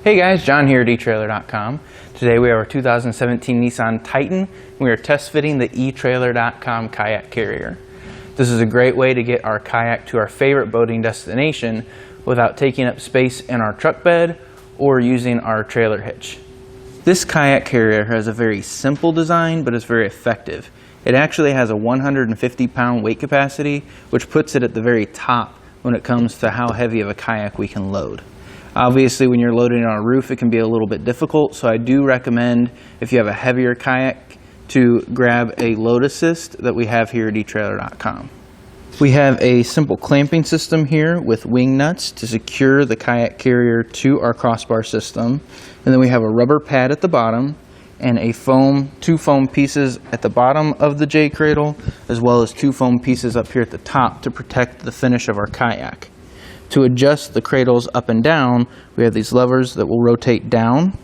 Hey guys, John here at etrailer.com. Today we have our 2017 Nissan Titan. We are test fitting the etrailer.com Kayak Carrier. This is a great way to get our kayak to our favorite boating destination without taking up space in our truck bed or using our trailer hitch. This Kayak Carrier has a very simple design, but it's very effective. It actually has a 150-pound weight capacity, which puts it at the very top when it comes to how heavy of a kayak we can load. Obviously, when you're loading it on a roof, it can be a little bit difficult, so I do recommend, if you have a heavier kayak, to grab a load assist that we have here at etrailer.com. We have a simple clamping system here with wing nuts to secure the Kayak Carrier to our crossbar system. And then we have a rubber pad at the bottom and two foam pieces at the bottom of the J cradle, as well as two foam pieces up here at the top to protect the finish of our kayak. To adjust the cradles up and down, we have these levers that will rotate down,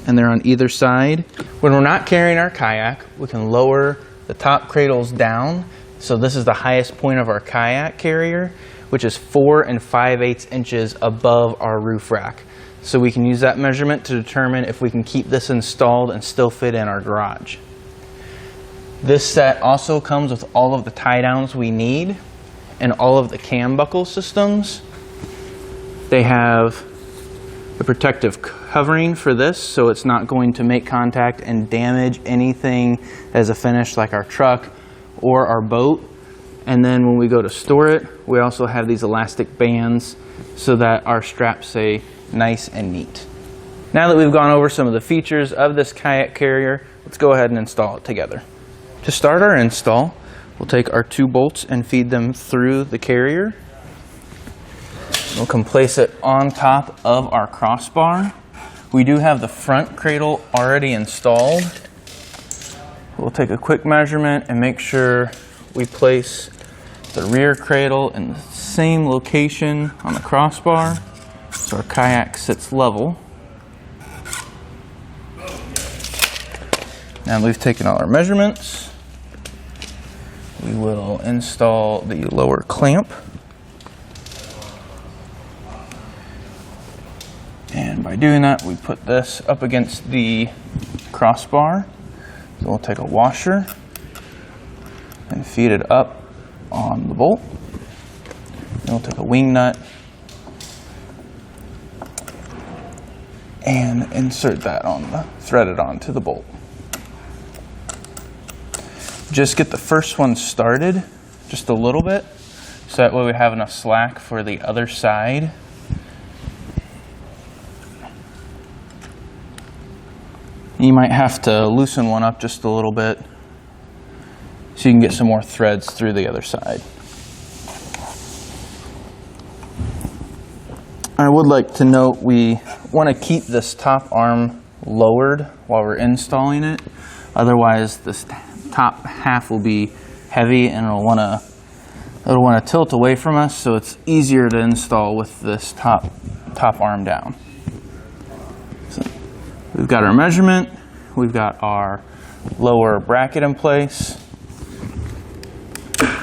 and they're on either side. When we're not carrying our kayak, we can lower the top cradles down. So this is the highest point of our Kayak Carrier, which is 4 5/8 inches above our roof rack. So we can use that measurement to determine if we can keep this installed and still fit in our garage. This set also comes with all of the tie downs we need and all of the cam buckle systems. They have a protective covering for this, so it's not going to make contact and damage anything as a finish like our truck or our boat. And then when we go to store it, we also have these elastic bands so that our straps stay nice and neat. Now that we've gone over some of the features of this Kayak Carrier, let's go ahead and install it together. To start our install, we'll take our 2 bolts and feed them through the carrier. We'll place it on top of our crossbar. We do have the front cradle already installed. We'll take a quick measurement and make sure we place the rear cradle in the same location on the crossbar so our kayak sits level. Now we've taken all our measurements, we will install the lower clamp. And by doing that, we put this up against the crossbar. So we'll take a washer and feed it up on the bolt. Then we'll take a wing nut and insert that thread it onto the bolt. Just get the first one started just a little bit, so that way we have enough slack for the other side. You might have to loosen one up just a little bit so you can get some more threads through the other side. I would like to note we want to keep this top arm lowered while we're installing it. Otherwise this top half will be heavy and it'll want to tilt away from us, so it's easier to install with this top arm down. So we've got our measurement, we've got our lower bracket in place.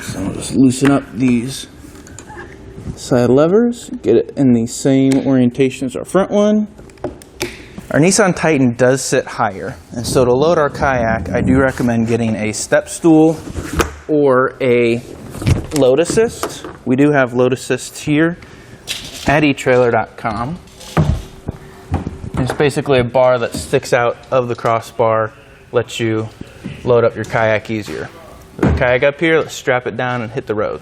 So we'll just loosen up these side levers, get it in the same orientation as our front one. Our Nissan Titan does sit higher, and so to load our kayak, I do recommend getting a step stool or a load assist. We do have load assists here at etrailer.com. It's basically a bar that sticks out of the crossbar, lets you load up your kayak easier. With the kayak up here, let's strap it down and hit the road.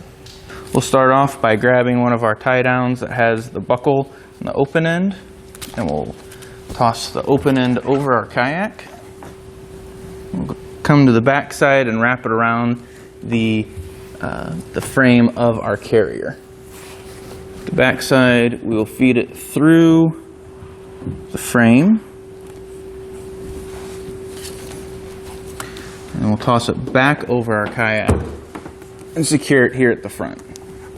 We'll start off by grabbing one of our tie downs that has the buckle and the open end, and we'll toss the open end over our kayak. We'll come to the back side and wrap it around the frame of our carrier. The back side, we will feed it through the frame, and we'll toss it back over our kayak and secure it here at the front.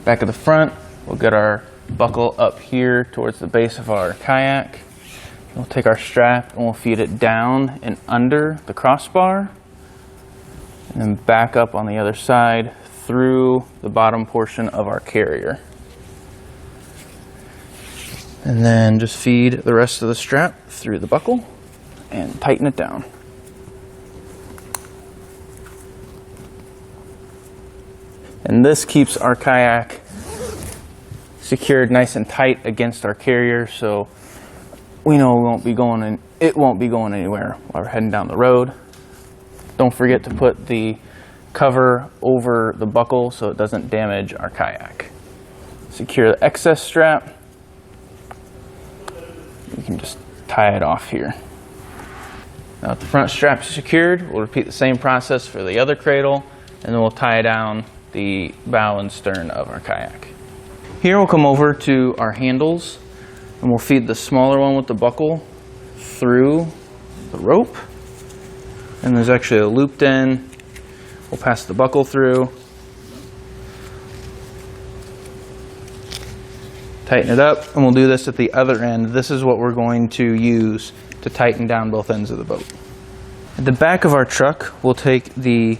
Back of the front, we'll get our buckle up here towards the base of our kayak. We'll take our strap and we'll feed it down and under the crossbar, and then back up on the other side through the bottom portion of our carrier. And then just feed the rest of the strap through the buckle and tighten it down. And this keeps our kayak secured nice and tight against our carrier, so we know it won't be going anywhere while we're heading down the road. Don't forget to put the cover over the buckle so it doesn't damage our kayak. Secure the excess strap. You can just tie it off here. Now that the front strap is secured, we'll repeat the same process for the other cradle, and then we'll tie down the bow and stern of our kayak. Here we'll come over to our handles, and we'll feed the smaller one with the buckle through the rope. And there's actually a looped end. We'll pass the buckle through, tighten it up, and we'll do this at the other end. This is what we're going to use to tighten down both ends of the boat. At the back of our truck, we'll take the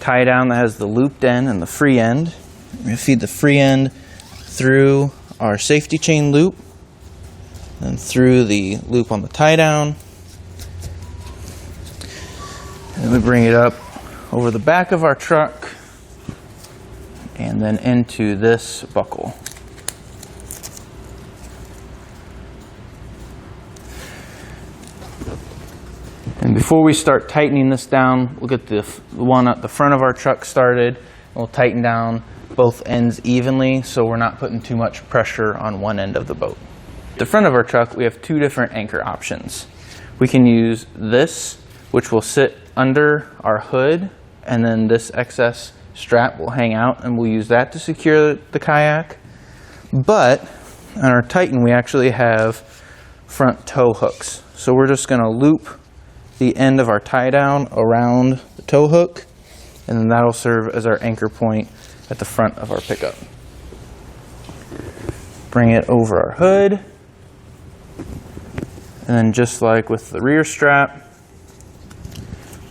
tie down that has the looped end and the free end. We're going to feed the free end through our safety chain loop, and through the loop on the tie down. And we bring it up over the back of our truck and then into this buckle. And before we start tightening this down, we'll get the one at the front of our truck started. We'll tighten down both ends evenly so we're not putting too much pressure on one end of the boat. At the front of our truck, we have two different anchor options. We can use this, which will sit under our hood, and then this excess strap will hang out, and we'll use that to secure the kayak. But on our Titan, we actually have front tow hooks. So we're just going to loop the end of our tie down around the tow hook, and then that'll serve as our anchor point at the front of our pickup. Bring it over our hood, and then just like with the rear strap,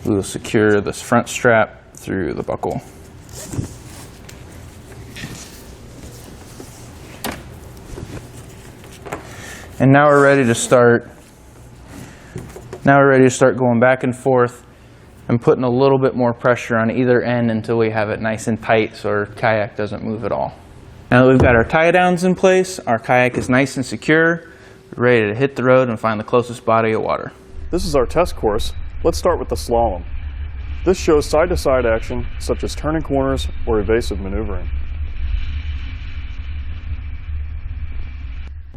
we will secure this front strap through the buckle. And now we're ready to start. Now we're ready to start going back and forth and putting a little bit more pressure on either end until we have it nice and tight so our kayak doesn't move at all. Now that we've got our tie downs in place, our kayak is nice and secure, ready to hit the road and find the closest body of water. This is our test course. Let's start with the slalom. This shows side-to-side action such as turning corners or evasive maneuvering.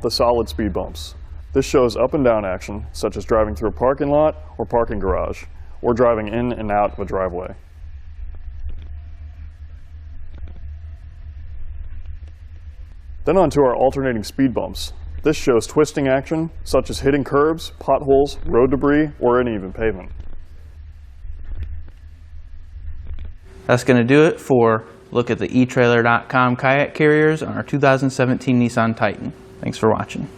The solid speed bumps. This shows up and down action such as driving through a parking lot or parking garage, or driving in and out of a driveway. Then on to our alternating speed bumps. This shows twisting action such as hitting curbs, potholes, road debris, or uneven pavement. That's going to do it for look at the etrailer.com kayak carriers on our 2017 Nissan Titan. Thanks for watching.